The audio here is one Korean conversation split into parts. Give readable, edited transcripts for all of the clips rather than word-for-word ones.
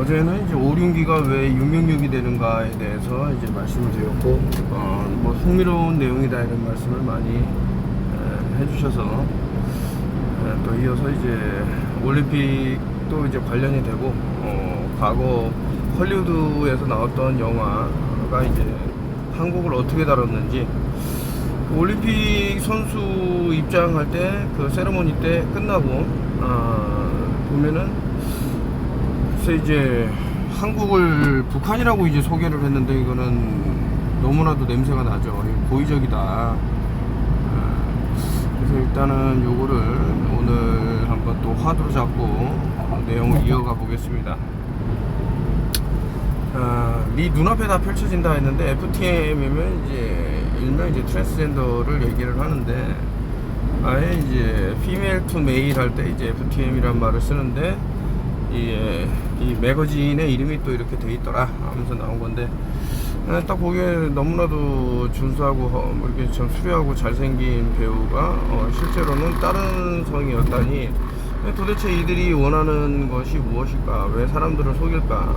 어제는 이제 5륜기가 왜 666이 되는가에 대해서 이제 말씀을 드렸고, 뭐 흥미로운 내용이다 이런 말씀을 많이 해주셔서 또 이어서 이제 올림픽도 이제 관련이 되고, 과거 헐리우드에서 나왔던 영화가 이제 한국을 어떻게 다뤘는지, 올림픽 선수 입장할 때 그 세레모니 때 끝나고 보면은 글쎄 이제 한국을 북한이라고 이제 소개를 했는데, 이거는 너무나도 냄새가 나죠. 고의적이다. 그래서 일단은 요거를 오늘 한번 또 화두로 잡고 내용을 이어가 보겠습니다. 네 눈앞에 다 펼쳐진다 했는데, FTM이면 이제 일명 이제 트랜스젠더를 얘기를 하는데, 아예 이제 피메일 투 메일 할 때 이제 FTM이란 말을 쓰는데, 이 매거진의 이름이 또 이렇게 돼 있더라 하면서 나온 건데, 딱 보기에 너무나도 준수하고 이렇게 참 수려하고 잘생긴 배우가 실제로는 다른 성이었다니, 도대체 이들이 원하는 것이 무엇일까? 왜 사람들을 속일까?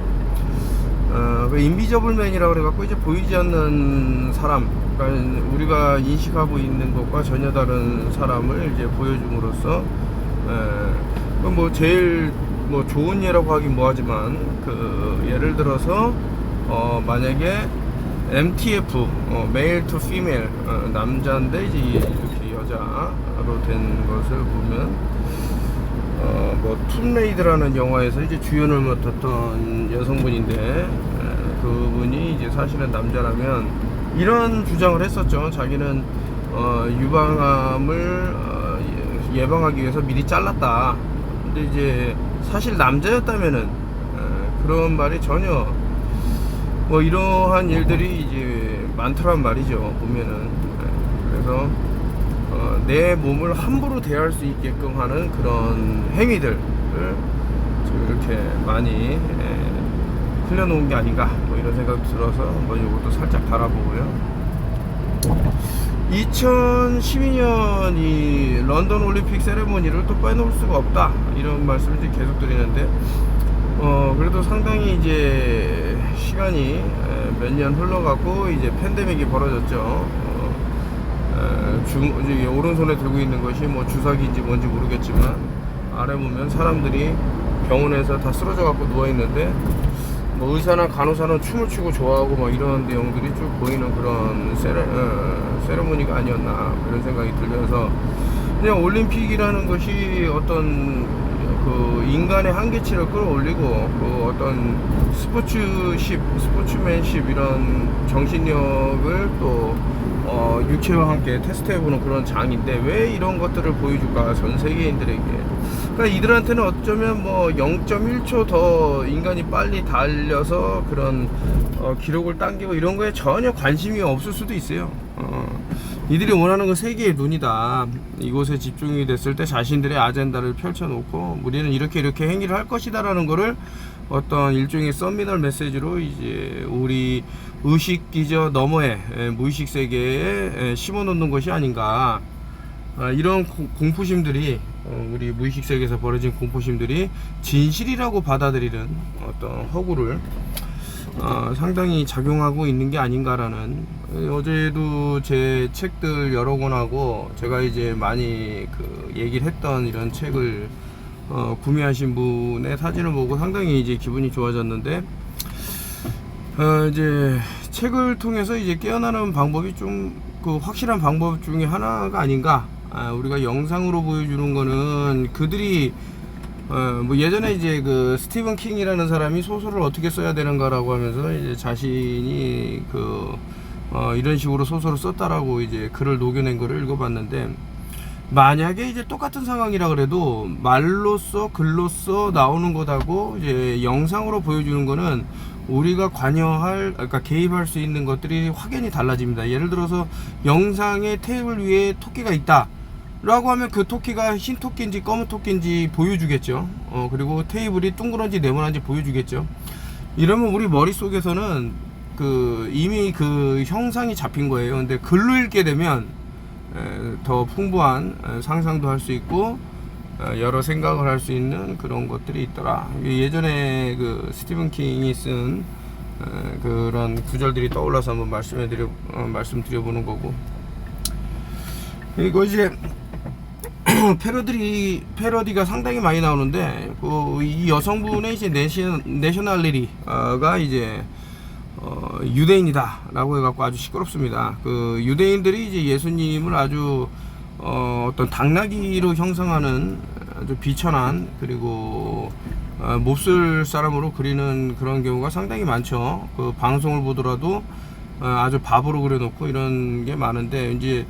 왜 인비저블맨이라고 그래갖고 이제 보이지 않는 사람, 그러니까 우리가 인식하고 있는 것과 전혀 다른 사람을 이제 보여줌으로써, 뭐 제일 뭐 좋은 예라고 하긴 뭐하지만, 그 예를 들어서 만약에 MTF, 메일 투 피메일, 남자인데 이제 이렇게 여자로 된 것을 보면, 뭐 툼레이드라는 영화에서 이제 주연을 맡았던 여성분인데, 그분이 이제 사실은 남자라면 이런 주장을 했었죠. 자기는 유방암을 예방하기 위해서 미리 잘랐다. 근데 이제 사실 남자였다면은 그런 말이 전혀 뭐 이러한 일들이 이제 많더란 말이죠. 보면은. 그래서 내 몸을 함부로 대할 수 있게끔 하는 그런 행위들을 지금 이렇게 많이 흘려놓은 게 아닌가, 뭐 이런 생각이 들어서 한번 이것도 살짝 달아보고요. 2012년 이 런던 올림픽 세레모니를 또 빼놓을 수가 없다, 이런 말씀을 이제 계속 드리는데, 그래도 상당히 이제 시간이 몇 년 흘러가고 이제 팬데믹이 벌어졌죠. 이제 오른손에 들고 있는 것이 뭐 주사기인지 뭔지 모르겠지만, 아래 보면 사람들이 병원에서 다 쓰러져 갖고 누워 있는데, 뭐 의사나 간호사는 춤을 추고 좋아하고 막 이런 내용들이 쭉 보이는 그런 세레모니가 아니었나, 그런 생각이 들면서, 그냥 올림픽이라는 것이 어떤 그 인간의 한계치를 끌어올리고, 그 어떤 스포츠맨십 이런 정신력을 또 육체와 함께 테스트해보는 그런 장인데, 왜 이런 것들을 보여줄까, 전 세계인들에게. 그러니까 이들한테는 어쩌면 뭐 0.1초 더 인간이 빨리 달려서 그런 기록을 당기고 이런 거에 전혀 관심이 없을 수도 있어요. 이들이 원하는 건 세계의 눈이다. 이곳에 집중이 됐을 때 자신들의 아젠다를 펼쳐놓고, 우리는 이렇게 행위를 할 것이다 라는 거를 어떤 일종의 서미널 메시지로 이제 우리 의식 기저 너머에, 무의식 세계에 심어놓는 것이 아닌가. 이런 공포심들이, 우리 무의식 세계에서 벌어진 공포심들이 진실이라고 받아들이는 어떤 허구를 상당히 작용하고 있는 게 아닌가라는, 어제도 제 책들 여러 권하고 제가 이제 많이 그 얘기를 했던 이런 책을 구매하신 분의 사진을 보고 상당히 이제 기분이 좋아졌는데, 이제 책을 통해서 이제 깨어나는 방법이 좀 그 확실한 방법 중에 하나가 아닌가. 우리가 영상으로 보여주는 거는 그들이 뭐 예전에 이제 그 스티븐 킹이라는 사람이 소설을 어떻게 써야 되는가라고 하면서 이제 자신이 그 이런 식으로 소설을 썼다라고 이제 글을 녹여낸 거를 읽어봤는데, 만약에 이제 똑같은 상황이라 그래도 말로써 글로써 나오는 것하고 이제 영상으로 보여주는 거는 우리가 그러니까 개입할 수 있는 것들이 확연히 달라집니다. 예를 들어서 영상에 테이블 위에 토끼가 있다 라고 하면 그 토끼가 흰 토끼인지 검은 토끼인지 보여주겠죠. 그리고 테이블이 둥그런지 네모난지 보여주겠죠. 이러면 우리 머릿속에서는 이미 그 형상이 잡힌 거예요. 근데 글로 읽게 되면 더 풍부한 상상도 할 수 있고, 여러 생각을 할 수 있는 그런 것들이 있더라. 예전에 그 스티븐 킹이 쓴 그런 구절들이 떠올라서 한번 말씀드려보는 거고. 그리고 이제 패러디가 상당히 많이 나오는데 이 여성분의 이제 내셔널리티가 이제 유대인이다라고 해갖고 아주 시끄럽습니다. 그 유대인들이 이제 예수님을 아주 어떤 당나귀로 형성하는 아주 비천한 그리고 몹쓸 사람으로 그리는 그런 경우가 상당히 많죠. 그 방송을 보더라도 아주 바보로 그려놓고 이런 게 많은데 이제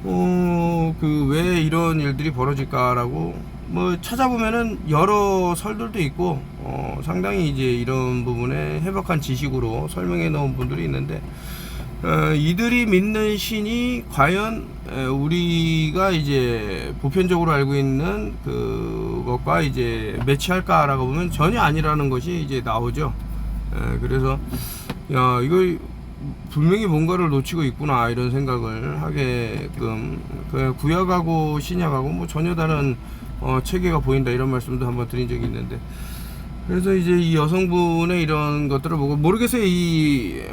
그 왜 이런 일들이 벌어질까라고 뭐 찾아보면은 여러 설들도 있고 상당히 이제 이런 부분에 해박한 지식으로 설명해 놓은 분들이 있는데 이들이 믿는 신이 과연 우리가 이제 보편적으로 알고 있는 그것과 이제 매치할까라고 보면 전혀 아니라는 것이 이제 나오죠. 그래서 야 이거 분명히 뭔가를 놓치고 있구나 이런 생각을 하게끔 그 구약하고 신약하고 뭐 전혀 다른 체계가 보인다 이런 말씀도 한번 드린 적이 있는데, 그래서 이제 이 여성분의 이런 것들을 보고 모르겠어요. 이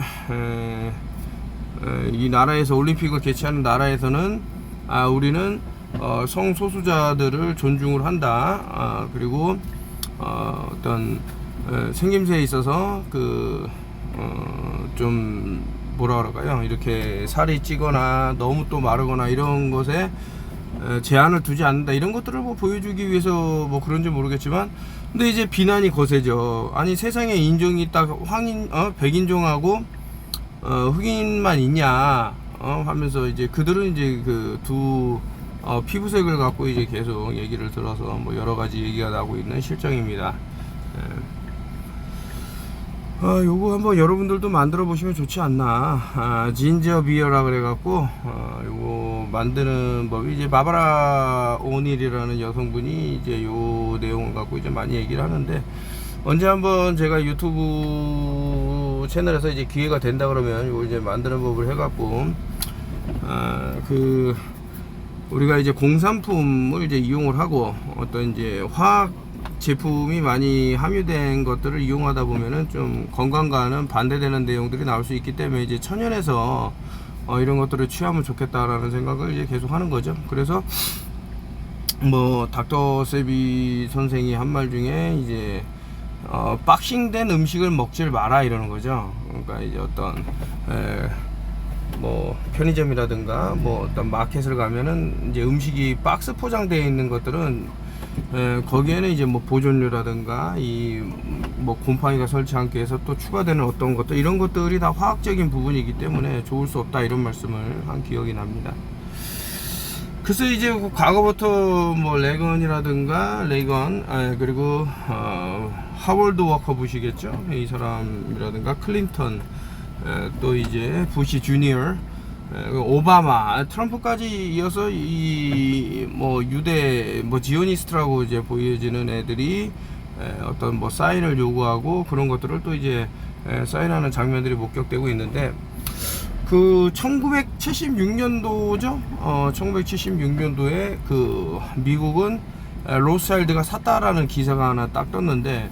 나라에서 올림픽을 개최하는 나라에서는 우리는 성소수자들을 존중을 한다. 그리고 어떤 생김새에 있어서 좀 뭐라 그럴까요? 이렇게 살이 찌거나 너무 또 마르거나 이런 것에 제한을 두지 않는다 이런 것들을 뭐 보여주기 위해서 뭐 그런지 모르겠지만, 근데 이제 비난이 거세죠. 아니 세상에 인종이 딱 백인종하고 흑인만 있냐 하면서 이제 그들은 이제 그 두 피부색을 갖고 이제 계속 얘기를 들어서 뭐 여러 가지 얘기가 나오고 있는 실정입니다. 요거 한번 여러분들도 만들어 보시면 좋지 않나. 진저 비어라 그래갖고 요거 만드는 법이 이제 바바라 오닐이라는 여성분이 이제 요 내용을 갖고 이제 많이 얘기를 하는데, 언제 한번 제가 유튜브 채널에서 이제 기회가 된다 그러면 요거 이제 만드는 법을 해갖고 우리가 이제 공산품을 이제 이용을 하고 어떤 이제 화학 제품이 많이 함유된 것들을 이용하다 보면은 좀 건강과는 반대되는 내용들이 나올 수 있기 때문에 이제 천연에서 이런 것들을 취하면 좋겠다라는 생각을 이제 계속 하는 거죠. 그래서 뭐 닥터 세비 선생이 한 말 중에 이제 박싱된 음식을 먹질 마라 이러는 거죠. 그러니까 이제 어떤 뭐 편의점이라든가 뭐 어떤 마켓을 가면은 이제 음식이 박스 포장되어 있는 것들은 거기에는 이제 뭐 보존료라든가 이 뭐 곰팡이가 설치 않게 해서 또 추가되는 어떤 것들 이런 것들이 다 화학적인 부분이기 때문에 좋을 수 없다 이런 말씀을 한 기억이 납니다. 그래서 이제 과거부터 뭐 레건이라든가 그리고 하월드 워커 부시겠죠, 이 사람이라든가 클린턴, 또 이제 부시 주니어, 오바마, 트럼프까지 이어서 이 뭐 유대 뭐 지오니스트라고 이제 보여지는 애들이 어떤 뭐 사인을 요구하고 그런 것들을 또 이제 사인하는 장면들이 목격되고 있는데, 그 1976년도죠. 1976년도에 그 미국은 로스차일드가 샀다라는 기사가 하나 딱 떴는데,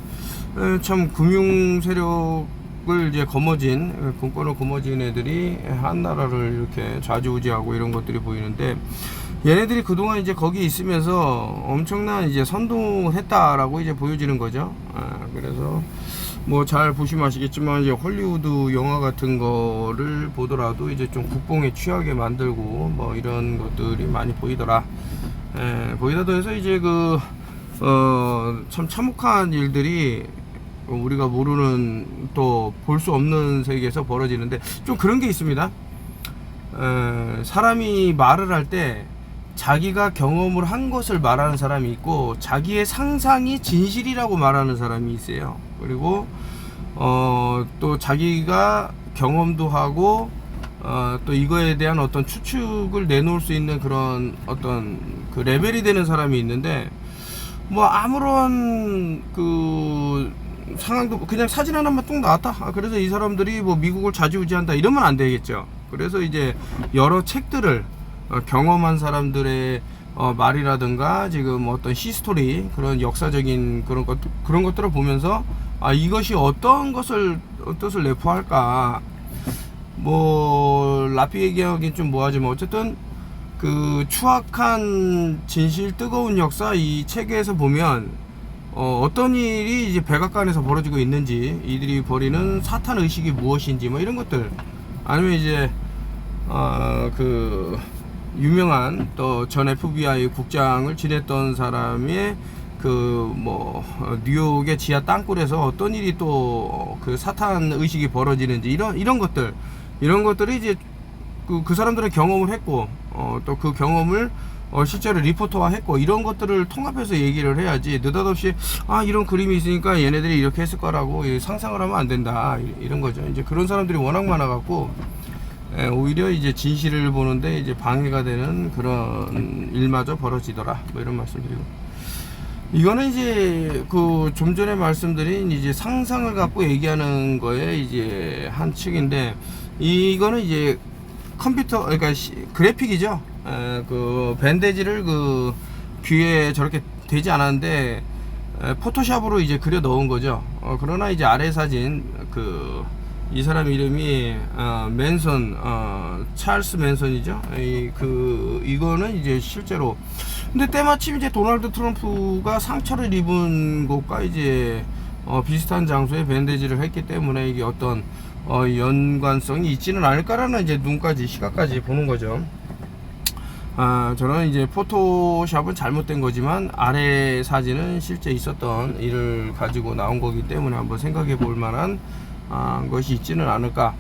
참 금융 세력을 이제 공권을 거머쥔 애들이 한 나라를 이렇게 좌지우지하고 이런 것들이 보이는데, 얘네들이 그동안 이제 거기 있으면서 엄청난 이제 선동을 했다라고 이제 보여지는 거죠. 그래서 뭐 잘 보시면 아시겠지만 이제 헐리우드 영화 같은 거를 보더라도 이제 좀 국뽕에 취하게 만들고 뭐 이런 것들이 많이 보이더라. 보이다도 해서 이제 참 참혹한 일들이 우리가 모르는 또 볼 수 없는 세계에서 벌어지는데, 좀 그런 게 있습니다. 사람이 말을 할 때 자기가 경험을 한 것을 말하는 사람이 있고 자기의 상상이 진실이라고 말하는 사람이 있어요. 그리고 또 자기가 경험도 하고 또 이거에 대한 어떤 추측을 내놓을 수 있는 그런 어떤 그 레벨이 되는 사람이 있는데, 뭐 아무런 그 상황도 그냥 사진 하나만 뚝 나왔다. 그래서 이 사람들이 뭐 미국을 좌지우지한다 이러면 안 되겠죠. 그래서 이제 여러 책들을 경험한 사람들의 말이라든가 지금 어떤 히스토리, 그런 역사적인 그런 것들을 보면서 이것이 어떤 뜻을 내포할까. 뭐 라피 얘기하긴 좀 뭐하지만 어쨌든 그 추악한 진실, 뜨거운 역사, 이 책에서 보면 어떤 일이 이제 백악관에서 벌어지고 있는지, 이들이 벌이는 사탄 의식이 무엇인지, 뭐 이런 것들, 아니면 이제 그 유명한 또 전 FBI 국장을 지냈던 사람의 그 뭐 뉴욕의 지하 땅굴에서 어떤 일이 또 그 사탄 의식이 벌어지는지, 이런 것들이 이제 그 사람들은 경험을 했고 또 그 경험을 실제로 리포터화 했고, 이런 것들을 통합해서 얘기를 해야지, 느닷없이 이런 그림이 있으니까 얘네들이 이렇게 했을 거라고 상상을 하면 안 된다, 이런 거죠. 이제 그런 사람들이 워낙 많아 갖고 오히려 이제 진실을 보는데 이제 방해가 되는 그런 일마저 벌어지더라, 뭐 이런 말씀드리고, 이거는 이제 그 좀 전에 말씀드린 이제 상상을 갖고 얘기하는 거에 이제 한 측인데, 이거는 이제 컴퓨터, 그러니까 그래픽이죠. 그 밴데지를 그 귀에 저렇게 되지 않았는데 포토샵으로 이제 그려 넣은 거죠. 그러나 이제 아래 사진, 이 사람 이름이 맨슨, 찰스 맨슨이죠. 이거는 이제 실제로, 근데 때마침 이제 도널드 트럼프가 상처를 입은 곳과 이제 비슷한 장소에 밴데지를 했기 때문에 이게 어떤 연관성이 있지는 않을까라는 이제 시각까지 보는 거죠. 저는 이제 포토샵은 잘못된 거지만 아래 사진은 실제 있었던 일을 가지고 나온 거기 때문에 한번 생각해 볼 만한 것이 있지는 않을까.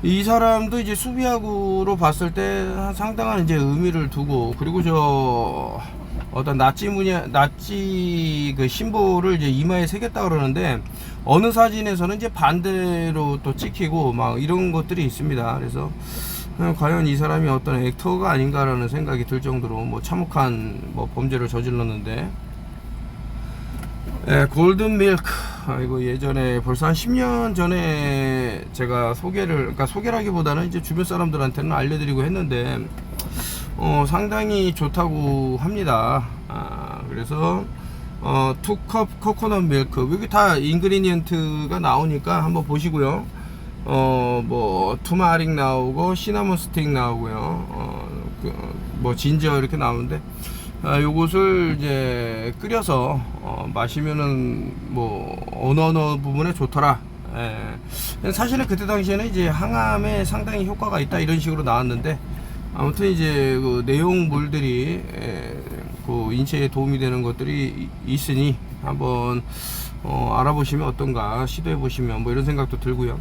이 사람도 이제 수비학으로 봤을 때 상당한 이제 의미를 두고, 그리고 저 어떤 나치 그 심볼을 이제 이마에 새겼다 그러는데, 어느 사진에서는 이제 반대로 또 찍히고 막 이런 것들이 있습니다. 그래서 과연 이 사람이 어떤 액터가 아닌가라는 생각이 들 정도로 뭐 참혹한 뭐 범죄를 저질렀는데, 골든 밀크, 이거 예전에 벌써 한 10년 전에 제가 소개라기보다는 이제 주변 사람들한테는 알려드리고 했는데, 상당히 좋다고 합니다. 그래서 2컵 코코넛 밀크, 여기 다 인그리디언트가 나오니까 한번 보시고요. 뭐 투마릭 나오고 시나몬 스틱 나오고요. 뭐 진저 이렇게 나오는데, 요것을 이제 끓여서 마시면은 뭐 어느 부분에 좋더라. 사실은 그때 당시에는 이제 항암에 상당히 효과가 있다, 이런 식으로 나왔는데, 아무튼 이제 그 내용물들이 그 인체에 도움이 되는 것들이 있으니 한번 알아보시면 어떤가, 시도해 보시면 뭐 이런 생각도 들고요.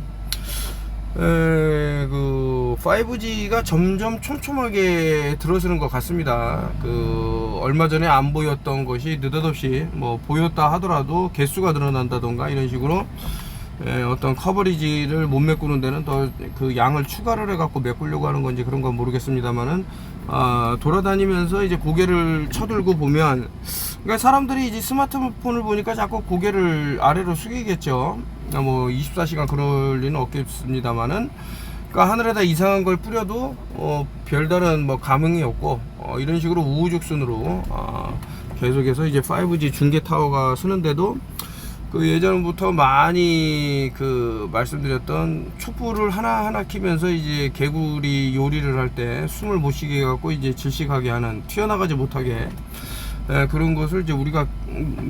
그 5G가 점점 촘촘하게 들어서는 것 같습니다. 얼마 전에 안 보였던 것이 느닷없이 뭐 보였다 하더라도 개수가 늘어난다던가 이런 식으로 어떤 커버리지를 못 메꾸는 데는 더 그 양을 추가를 해갖고 메꾸려고 하는 건지 그런 건 모르겠습니다만은, 돌아다니면서 이제 고개를 쳐들고 보면, 그러니까 사람들이 이제 스마트폰을 보니까 자꾸 고개를 아래로 숙이겠죠. 뭐 24시간 그럴 리는 없겠습니다만은, 그러니까 하늘에다 이상한 걸 뿌려도 별다른 뭐 감흥이 없고, 이런 식으로 우후죽순으로 계속해서 이제 5G 중계 타워가 쓰는데도 그 예전부터 많이 말씀드렸던 촛불을 하나하나 키면서 이제 개구리 요리를 할 때 숨을 못 쉬게 해갖고 이제 질식하게 하는, 튀어나가지 못하게, 그런 것을 이제 우리가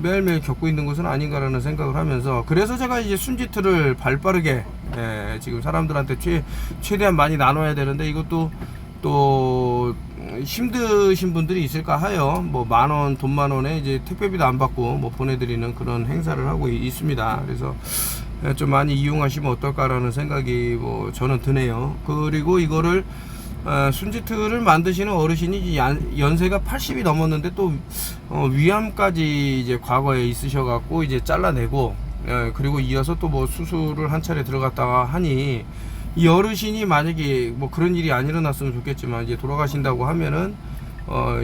매일매일 겪고 있는 것은 아닌가라는 생각을 하면서, 그래서 제가 이제 순지트를 발빠르게 지금 사람들한테 최대한 많이 나눠야 되는데, 이것도 또 힘드신 분들이 있을까 하여 뭐 만원, 돈 만원에 이제 택배비도 안 받고 뭐 보내드리는 그런 행사를 하고 있습니다. 그래서 좀 많이 이용하시면 어떨까라는 생각이 뭐 저는 드네요. 그리고 이거를 순지트를 만드시는 어르신이 연세가 80이 넘었는데 또 위암까지 이제 과거에 있으셔갖고 이제 잘라내고, 그리고 이어서 또 뭐 수술을 한 차례 들어갔다가 하니, 이 어르신이 만약에 뭐 그런 일이 안 일어났으면 좋겠지만 이제 돌아가신다고 하면은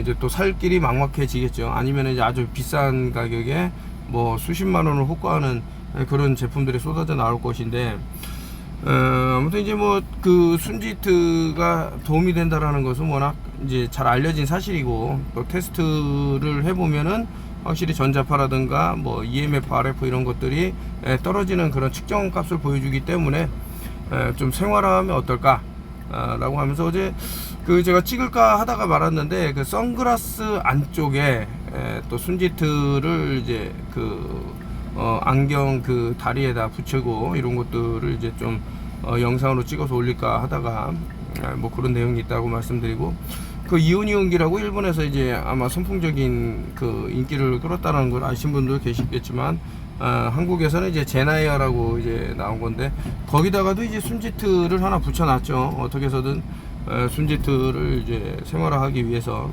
이제 또 살 길이 막막해지겠죠. 아니면 이제 아주 비싼 가격에 뭐 수십만 원을 호가하는 그런 제품들이 쏟아져 나올 것인데, 아무튼 이제 뭐 그 순지트가 도움이 된다라는 것은 워낙 이제 잘 알려진 사실이고, 또 테스트를 해보면은 확실히 전자파라든가 뭐 EMF, RF 이런 것들이 떨어지는 그런 측정 값을 보여주기 때문에 좀 생활화하면 어떨까 라고 하면서, 어제 그 제가 찍을까 하다가 말았는데, 그 선글라스 안쪽에 또 순지트를 이제 그 안경 그 다리에다 붙이고 이런 것들을 이제 좀 영상으로 찍어서 올릴까 하다가 뭐 그런 내용이 있다고 말씀드리고, 그 이온이온기라고 일본에서 이제 아마 선풍적인 그 인기를 끌었다는 걸 아신 분도 계시겠지만, 한국에서는 이제 제나이어라고 이제 나온 건데, 거기다가도 이제 순지트를 하나 붙여놨죠. 어떻게 해서든 순지트를 이제 생활화하기 위해서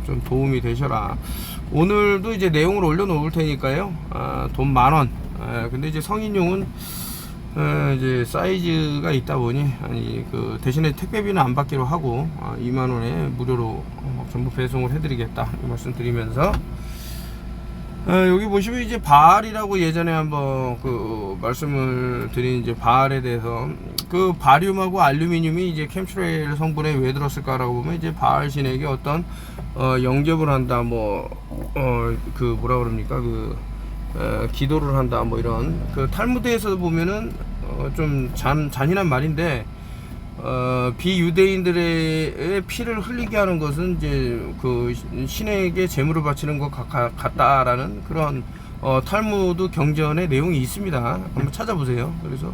좀 도움이 되셔라. 오늘도 이제 내용을 올려놓을 테니까요. 돈 10,000원. 근데 이제 성인용은 이제 사이즈가 있다 보니, 아니 그 대신에 택배비는 안 받기로 하고 20,000원에 무료로 전부 배송을 해드리겠다 이 말씀 드리면서, 여기 보시면 이제 바알이라고 예전에 한번 그 말씀을 드린 이제 바알에 대해서, 그 바륨하고 알루미늄이 이제 캠트레일 성분에 왜 들었을까라고 보면, 이제 바알 신에게 어떤 영접을 한다, 뭐 그 뭐라 그럽니까, 그 기도를 한다, 뭐 이런 그 탈무드에서 보면은 좀 잔인한 말인데, 비유대인들의 피를 흘리게 하는 것은 이제 그 신에게 제물을 바치는 것 같다라는 그런 탈무드 경전의 내용이 있습니다. 한번 찾아보세요. 그래서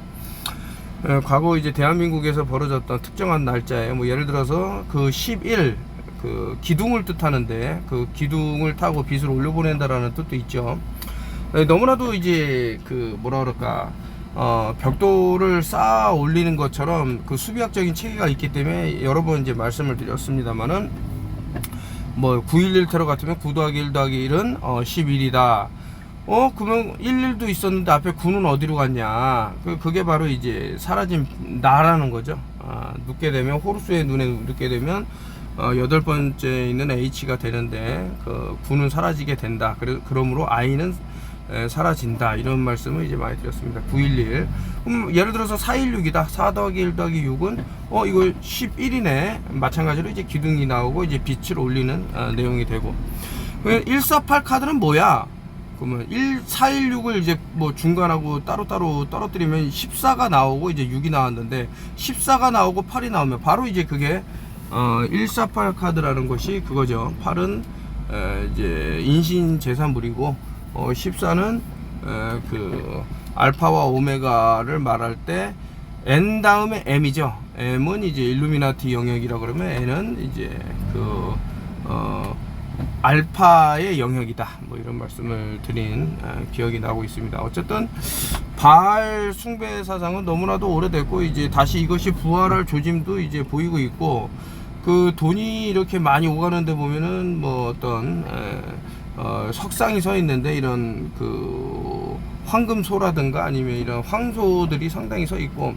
과거 이제 대한민국에서 벌어졌던 특정한 날짜에, 뭐 예를 들어서 그 10일 그 기둥을 뜻하는데, 그 기둥을 타고 빛을 올려보낸다라는 뜻도 있죠. 너무나도 이제 그 뭐라 그럴까, 벽돌을 쌓아 올리는 것처럼 그 수비학적인 체계가 있기 때문에 여러 번 이제 말씀을 드렸습니다만은, 뭐 911 테러 같으면 9 더하기 1 더하기 1은 11이다. 그러면 11도 있었는데 앞에 9는 어디로 갔냐? 그게 바로 이제 사라진 나라는 거죠. 눕게 되면, 호루스의 눈에 눕게 되면 8번째 있는 H가 되는데, 그 9는 사라지게 된다. 그러므로 I는 사라진다, 이런 말씀을 이제 많이 드렸습니다. 911. 예를 들어서 416이다. 4 더하기 1 더하기 6은 이거 11이네. 마찬가지로 이제 기둥이 나오고 이제 빛을 올리는 내용이 되고. 148 카드는 뭐야? 그러면 416을 이제 뭐 중간하고 따로따로 떨어뜨리면 14가 나오고 이제 6이 나왔는데, 14가 나오고 8이 나오면 바로 이제 그게 148 카드라는 것이 그거죠. 8은 이제 인신 제산물이고, 14는 그 알파와 오메가를 말할 때 N 다음에 M이죠. M은 이제 일루미나티 영역이라 그러면, N은 이제 그 알파의 영역이다, 뭐 이런 말씀을 드린 기억이 나고 있습니다. 어쨌든 바알 숭배 사상은 너무나도 오래됐고, 이제 다시 이것이 부활할 조짐도 이제 보이고 있고, 그 돈이 이렇게 많이 오가는데 보면은 뭐 어떤 석상이 서 있는데, 이런 그 황금소라든가 아니면 이런 황소들이 상당히 서 있고,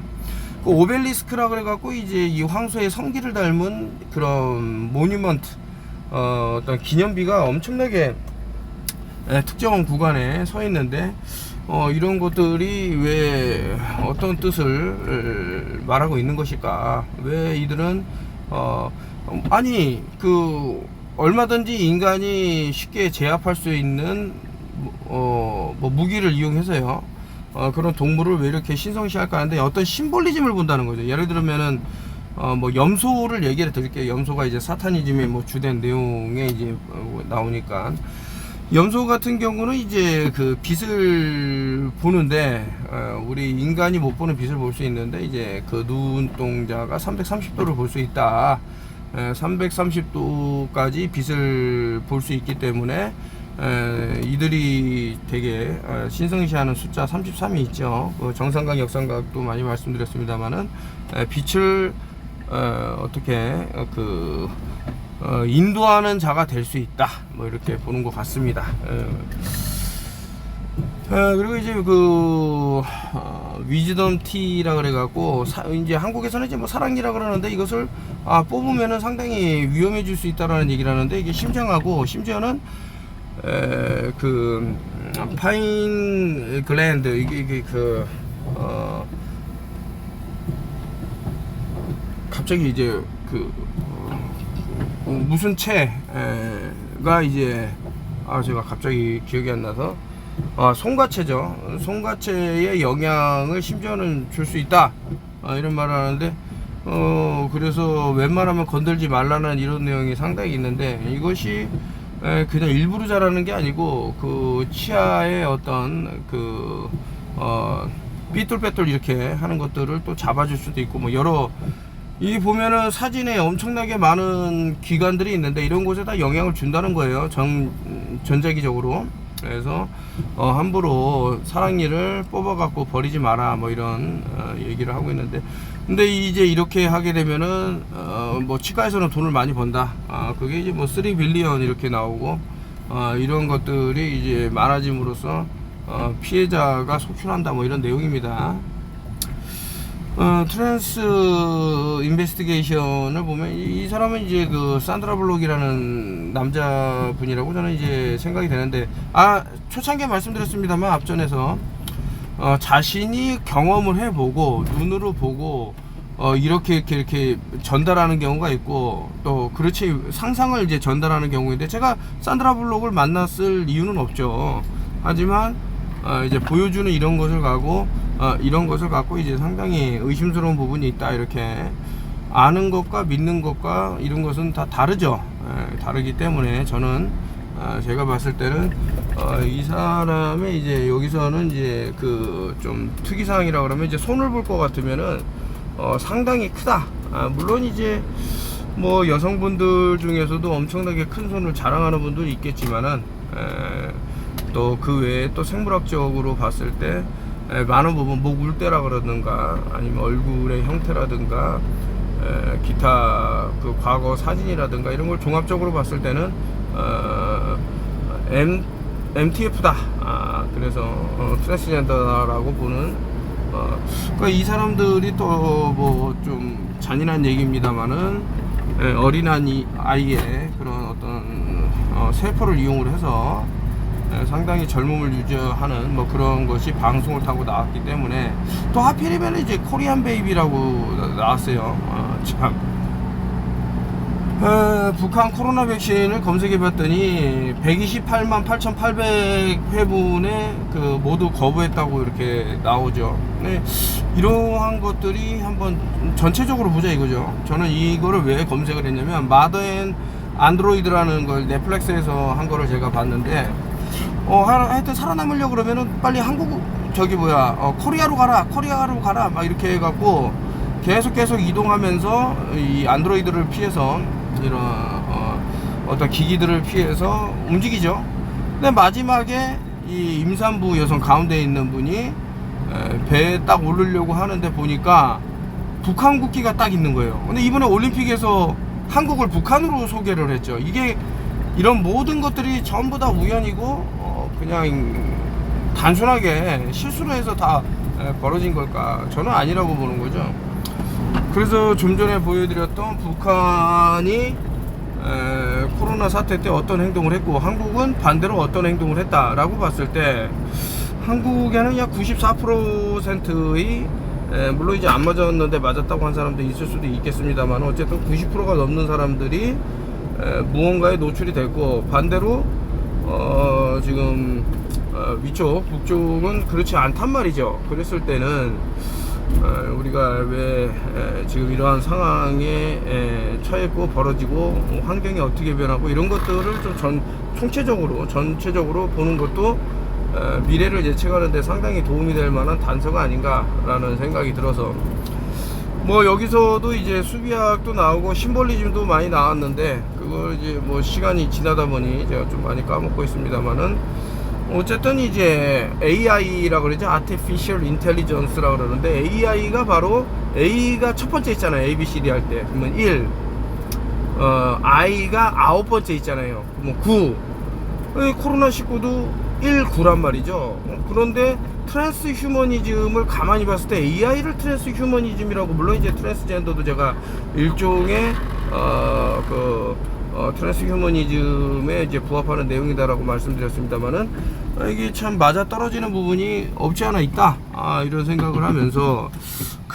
그 오벨리스크라 그래갖고 이제 이 황소의 성기를 닮은 그런 모뉴먼트, 어떤 기념비가 엄청나게 특정한 구간에 서 있는데, 이런 것들이 왜 어떤 뜻을 말하고 있는 것일까? 왜 이들은 아니 그 얼마든지 인간이 쉽게 제압할 수 있는 뭐 무기를 이용해서요, 그런 동물을 왜 이렇게 신성시할까 하는데, 어떤 심볼리즘을 본다는 거죠. 예를 들면은 뭐 염소를 얘기를 드릴게요. 염소가 이제 사타니즘의 뭐 주된 내용에 이제 나오니까, 염소 같은 경우는 이제 그 빛을 보는데, 우리 인간이 못 보는 빛을 볼 수 있는데, 이제 그 눈동자가 330도를 볼 수 있다. 330도까지 빛을 볼 수 있기 때문에 이들이 되게 신성시하는 숫자 33이 있죠. 정삼각, 역삼각도 많이 말씀드렸습니다만은, 빛을 어떻게 인도하는 자가 될 수 있다, 뭐 이렇게 보는 것 같습니다. 그리고 이제 그 위즈덤 티라 그래갖고, 이제 한국에서는 이제 뭐 사랑니라 그러는데, 이것을 뽑으면은 상당히 위험해질 수 있다라는 얘기를 하는데, 이게 심장하고 심지어는 그 파인 글랜드, 이게 그 갑자기 이제 무슨 채가 이제 제가 갑자기 기억이 안 나서 송가채죠. 송가채의 영향을 심지어는 줄 수 있다, 이런 말을 하는데 그래서 웬만하면 건들지 말라는 이런 내용이 상당히 있는데, 이것이 그냥 일부러 자라는 게 아니고 그 치아의 어떤 삐뚤빼뚤 이렇게 하는 것들을 또 잡아줄 수도 있고, 뭐 여러, 이 보면은 사진에 엄청나게 많은 기관들이 있는데 이런 곳에 다 영향을 준다는 거예요, 전자기적으로. 그래서 함부로 사랑니를 뽑아 갖고 버리지 마라, 뭐 이런 얘기를 하고 있는데, 근데 이제 이렇게 하게 되면은 뭐 치과에서는 돈을 많이 번다, 그게 이제 뭐 3 빌리언 이렇게 나오고, 이런 것들이 이제 많아짐으로써 피해자가 속출한다, 뭐 이런 내용입니다. 트랜스 인베스티게이션을 보면 이 사람은 이제 그 산드라 블록이라는 남자분이라고 저는 이제 생각이 되는데, 초창기에 말씀드렸습니다만 앞전에서 자신이 경험을 해보고 눈으로 보고 이렇게 전달하는 경우가 있고, 또 그렇지 상상을 이제 전달하는 경우인데, 제가 산드라 블록을 만났을 이유는 없죠. 하지만 이제 보여주는 이런 것을 갖고 이제 상당히 의심스러운 부분이 있다, 이렇게 아는 것과 믿는 것과 이런 것은 다 다르죠. 다르기 때문에 저는 제가 봤을 때는 이 사람의 이제 여기서는 이제 좀 특이사항이라 그러면, 이제 손을 볼 것 같으면은 상당히 크다. 물론 이제 뭐 여성분들 중에서도 엄청나게 큰 손을 자랑하는 분들이 있겠지만은, 또 그 외에 또 생물학적으로 봤을 때 많은 부분, 목 울대라 그러든가 아니면 얼굴의 형태라든가 기타 과거 사진이라든가 이런 걸 종합적으로 봤을 때는 MTF다. 그래서 트랜스젠더라고 보는, 그러니까 이 사람들이 또 뭐 좀 잔인한 얘기입니다만은 어린아이의 그런 어떤 세포를 이용을 해서 상당히 젊음을 유지하는 뭐 그런 것이 방송을 타고 나왔기 때문에, 또 하필이면 이제 코리안 베이비라고 나왔어요. 북한 코로나 백신을 검색해 봤더니 128만 8,800회분의 모두 거부했다고 이렇게 나오죠. 네, 이러한 것들이 한번 전체적으로 보자 이거죠. 저는 이거를 왜 검색을 했냐면, 마더 앤 안드로이드라는 걸 넷플릭스에서 한 거를 제가 봤는데, 하여튼 살아남으려고 그러면은 빨리 코리아로 가라 막 이렇게 해갖고 계속 이동하면서 이 안드로이드를 피해서, 이런 어떤 기기들을 피해서 움직이죠. 근데 마지막에 이 임산부 여성 가운데 있는 분이 배에 딱 오르려고 하는데 보니까 북한 국기가 딱 있는 거예요. 근데 이번에 올림픽에서 한국을 북한으로 소개를 했죠. 이게 이런 모든 것들이 전부 다 우연이고 그냥 단순하게 실수로 해서 다 벌어진 걸까? 저는 아니라고 보는 거죠. 그래서 좀 전에 보여드렸던 북한이 코로나 사태 때 어떤 행동을 했고, 한국은 반대로 어떤 행동을 했다라고 봤을 때, 한국에는 약 94%의 물론 이제 안 맞았는데 맞았다고 한 사람도 있을 수도 있겠습니다만, 어쨌든 90%가 넘는 사람들이 무언가에 노출이 됐고, 반대로 지금 위쪽 북쪽은 그렇지 않단 말이죠. 그랬을 때는 우리가 왜 지금 이러한 상황에 처했고 벌어지고 환경이 어떻게 변하고 이런 것들을 좀 전체적으로 보는 것도 미래를 예측하는 데 상당히 도움이 될 만한 단서가 아닌가라는 생각이 들어서, 뭐 여기서도 이제 수비학도 나오고 심볼리즘도 많이 나왔는데, 그걸 이제 뭐 시간이 지나다 보니 제가 좀 많이 까먹고 있습니다만은, 어쨌든 이제 AI라고 그러죠. Artificial Intelligence라고 그러는데, AI가 바로 A가 첫 번째 있잖아요. ABCD 할 때. 그러면 1, I가 9번째 있잖아요. 그러면 9. 코로나19도 1, 9란 말이죠. 그런데 트랜스 휴머니즘을 가만히 봤을 때 AI를 트랜스 휴머니즘이라고, 물론 이제 트랜스젠더도 제가 일종의 트랜스 휴머니즘에 이제 부합하는 내용이다라고 말씀드렸습니다만은, 이게 참 맞아 떨어지는 부분이 없지 않아 있다, 이런 생각을 하면서,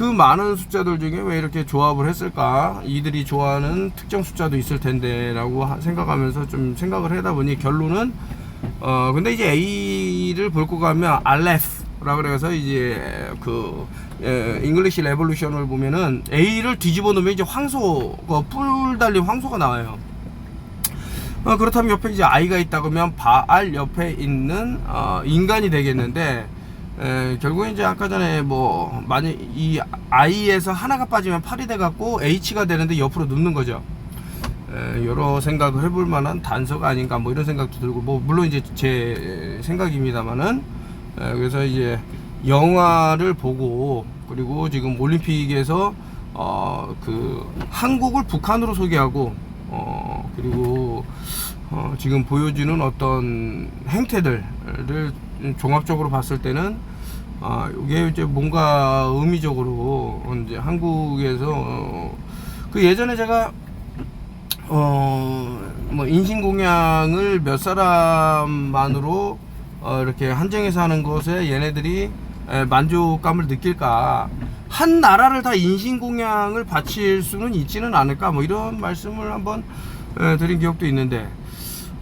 그 많은 숫자들 중에 왜 이렇게 조합을 했을까? 이들이 좋아하는 특정 숫자도 있을 텐데 라고 생각하면서 좀 생각을 하다 보니 결론은 근데 이제 A를 볼 거 가면 알레프라 그래서 이제 그 잉글리시 레볼루션을 보면은 A를 뒤집어 놓으면 이제 황소 뿔 달린 황소가 나와요. 그렇다면 옆에 이제 I가 있다 그러면 바알 옆에 있는 인간이 되겠는데 결국에 이제 아까 전에 뭐 만약 이 I에서 하나가 빠지면 8이 돼 갖고 H가 되는데 옆으로 눕는 거죠. 여러 생각을 해볼 만한 단서가 아닌가 뭐 이런 생각도 들고 뭐 물론 이제 제 생각입니다만은 그래서 이제 영화를 보고 그리고 지금 올림픽에서 그 한국을 북한으로 소개하고 그리고 지금 보여주는 어떤 행태들을 종합적으로 봤을 때는 이게 이제 뭔가 의미적으로 이제 한국에서 그 예전에 제가 뭐 인신공양을 몇 사람만으로 이렇게 한정해서 하는 것에 얘네들이 만족감을 느낄까? 한 나라를 다 인신공양을 바칠 수는 있지는 않을까? 뭐 이런 말씀을 한번 드린 기억도 있는데,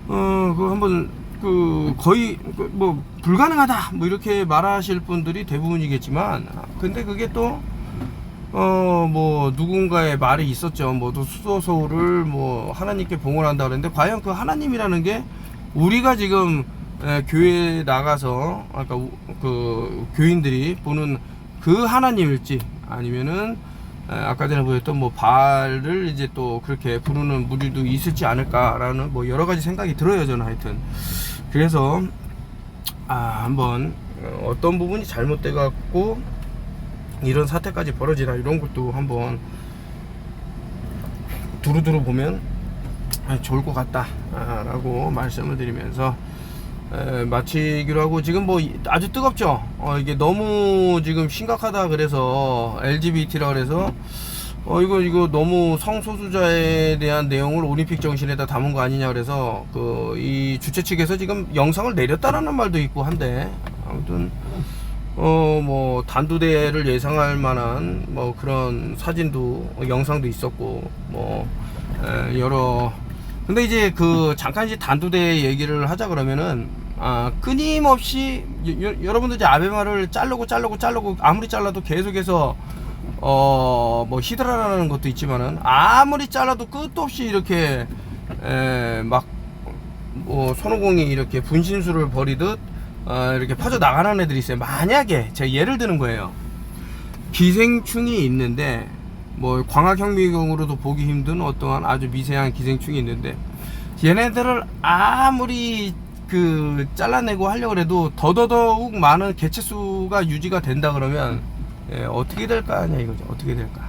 그 한번 그 거의 뭐 불가능하다 뭐 이렇게 말하실 분들이 대부분이겠지만, 근데 그게 또 뭐 누군가의 말이 있었죠. 뭐 수도소를 뭐 하나님께 봉헌한다 그랬는데 과연 그 하나님이라는 게 우리가 지금 교회에 나가서 아까 그 교인들이 보는 그 하나님일지 아니면은 아까 전에 보였던 뭐 바알을 이제 또 그렇게 부르는 무리도 있을지 않을까라는 뭐 여러 가지 생각이 들어요. 저는 하여튼 그래서 한번 어떤 부분이 잘못돼 갖고 이런 사태까지 벌어지나 이런 것도 한번 두루두루 보면 좋을 것 같다 라고 말씀을 드리면서 마치기로 하고, 지금 뭐 아주 뜨겁죠. 이게 너무 지금 심각하다 그래서 LGBT라 그래서 이거 너무 성소수자에 대한 내용을 올림픽 정신에다 담은 거 아니냐 그래서 이 주최 측에서 지금 영상을 내렸다라는 말도 있고 한데, 아무튼 뭐 단두대를 예상할 만한 뭐 그런 사진도 영상도 있었고 뭐 여러. 근데 이제 잠깐 이제 단두대 얘기를 하자 그러면은 끊임없이 여러분들 이제 아베마를 자르고 아무리 잘라도 계속해서 뭐 히드라라는 것도 있지만은 아무리 잘라도 끝도 없이 이렇게 막 뭐 손오공이 이렇게 분신술을 벌이듯 이렇게 퍼져 나가는 애들이 있어요. 만약에 제가 예를 드는 거예요. 기생충이 있는데 뭐 광학현미경으로도 보기 힘든 어떠한 아주 미세한 기생충이 있는데 얘네들을 아무리 잘라내고 하려고 해도 더더욱 많은 개체수가 유지가 된다 그러면 어떻게 될까 하냐 이거죠. 어떻게 될까.